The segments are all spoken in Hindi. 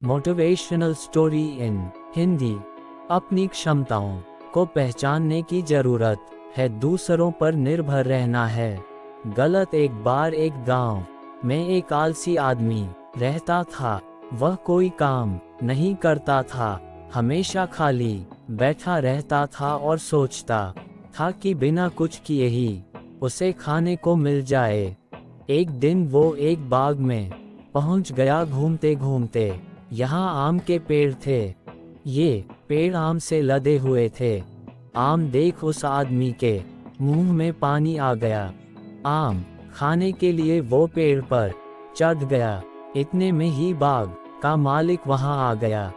Motivational story in Hindi. अपनी क्षमताओं को पहचानने की जरूरत है, दूसरों पर निर्भर रहना है गलत। एक बार एक गांव में एक आलसी आदमी रहता था। वह कोई काम नहीं करता था, हमेशा खाली बैठा रहता था और सोचता था कि बिना कुछ किए ही उसे खाने को मिल जाए। एक दिन वो एक बाग में पहुंच गया। घूमते घूमते यहाँ आम के पेड़ थे। ये पेड़ आम से लदे हुए थे। आम देख उस आदमी के मुंह में पानी आ गया। आम खाने के लिए वो पेड़ पर चढ़ गया। इतने में ही बाग का मालिक वहां आ गया।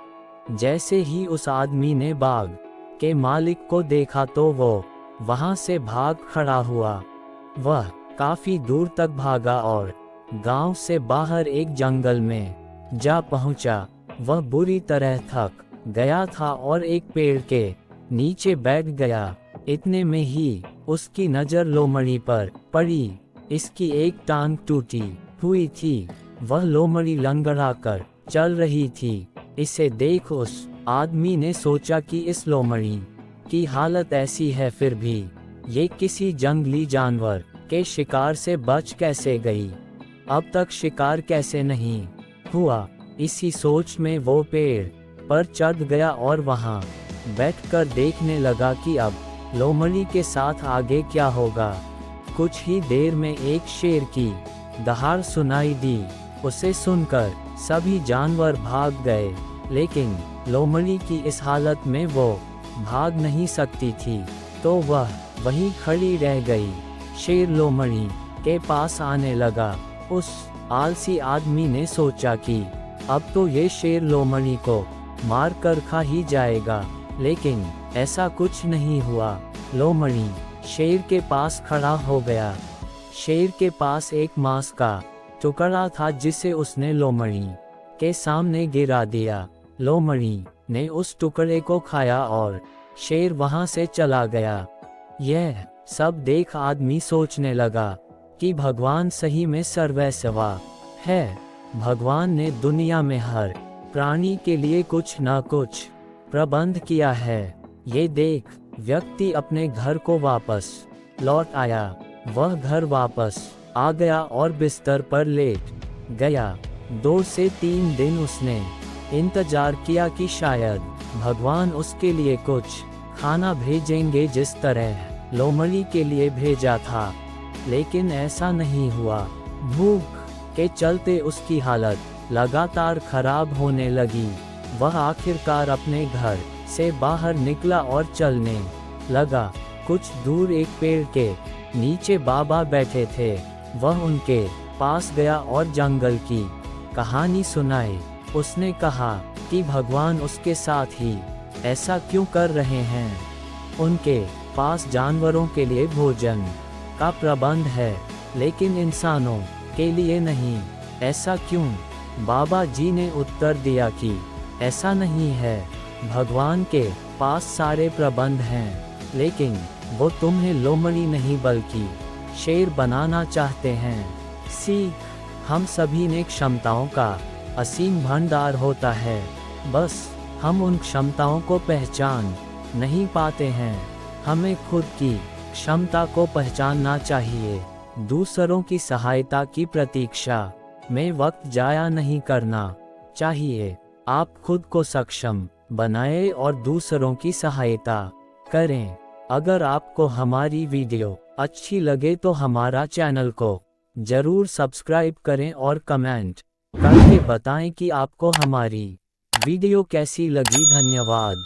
जैसे ही उस आदमी ने बाग के मालिक को देखा तो वो वहां से भाग खड़ा हुआ। वह काफी दूर तक भागा और गांव से बाहर एक जंगल में जा पहुंचा। वह बुरी तरह थक गया था और एक पेड़ के नीचे बैठ गया। इतने में ही उसकी नजर लोमड़ी पर पड़ी। इसकी एक टांग टूटी हुई थी। वह लोमड़ी लंगड़ाकर चल रही थी। इसे देख उस आदमी ने सोचा कि इस लोमड़ी की हालत ऐसी है, फिर भी ये किसी जंगली जानवर के शिकार से बच कैसे गई, अब तक शिकार कैसे नहीं हुआ। इसी सोच में वो पेड़ पर चढ़ गया और वहां बैठकर देखने लगा कि अब लोमड़ी के साथ आगे क्या होगा। कुछ ही देर में एक शेर की दहाड़ सुनाई दी। उसे सुनकर सभी जानवर भाग गए, लेकिन लोमड़ी की इस हालत में वो भाग नहीं सकती थी, तो वह वहीं खड़ी रह गई। शेर लोमड़ी के पास आने लगा। उस आलसी आदमी ने सोचा कि अब तो ये शेर लोमड़ी को मार कर खा ही जाएगा, लेकिन ऐसा कुछ नहीं हुआ। लोमड़ी शेर के पास खड़ा हो गया। शेर के पास एक मांस का टुकड़ा था जिसे उसने लोमड़ी के सामने गिरा दिया। लोमड़ी ने उस टुकड़े को खाया और शेर वहां से चला गया। यह सब देख आदमी सोचने लगा कि भगवान सही में सर्वैश्वा है। भगवान ने दुनिया में हर प्राणी के लिए कुछ न कुछ प्रबंध किया है। ये देख व्यक्ति अपने घर को वापस लौट आया। वह घर वापस आ गया और बिस्तर पर लेट गया। 2 से 3 दिन उसने इंतजार किया कि शायद भगवान उसके लिए कुछ खाना भेजेंगे, जिस तरह लोमड़ी के लिए भेजा था, लेकिन ऐसा नहीं हुआ। भूख के चलते उसकी हालत लगातार खराब होने लगी। वह आखिरकार अपने घर से बाहर निकला और चलने लगा। कुछ दूर एक पेड़ के नीचे बाबा बैठे थे। वह उनके पास गया और जंगल की कहानी सुनाई। उसने कहा कि भगवान उसके साथ ही ऐसा क्यों कर रहे हैं। उनके पास जानवरों के लिए भोजन का प्रबंध है, लेकिन इंसानों के लिए नहीं। ऐसा क्यों? बाबा जी ने उत्तर दिया कि ऐसा नहीं है। भगवान के पास सारे प्रबंध हैं, लेकिन वो तुम्हें लोमड़ी नहीं बल्कि शेर बनाना चाहते हैं। सीख, हम सभी ने क्षमताओं का असीम भंडार होता है, बस हम उन क्षमताओं को पहचान नहीं पाते हैं। हमें खुद की क्षमता को पहचानना चाहिए। दूसरों की सहायता की प्रतीक्षा में वक्त जाया नहीं करना चाहिए। आप खुद को सक्षम बनाएं और दूसरों की सहायता करें। अगर आपको हमारी वीडियो अच्छी लगे तो हमारा चैनल को जरूर सब्सक्राइब करें और कमेंट करके बताएं कि आपको हमारी वीडियो कैसी लगी। धन्यवाद।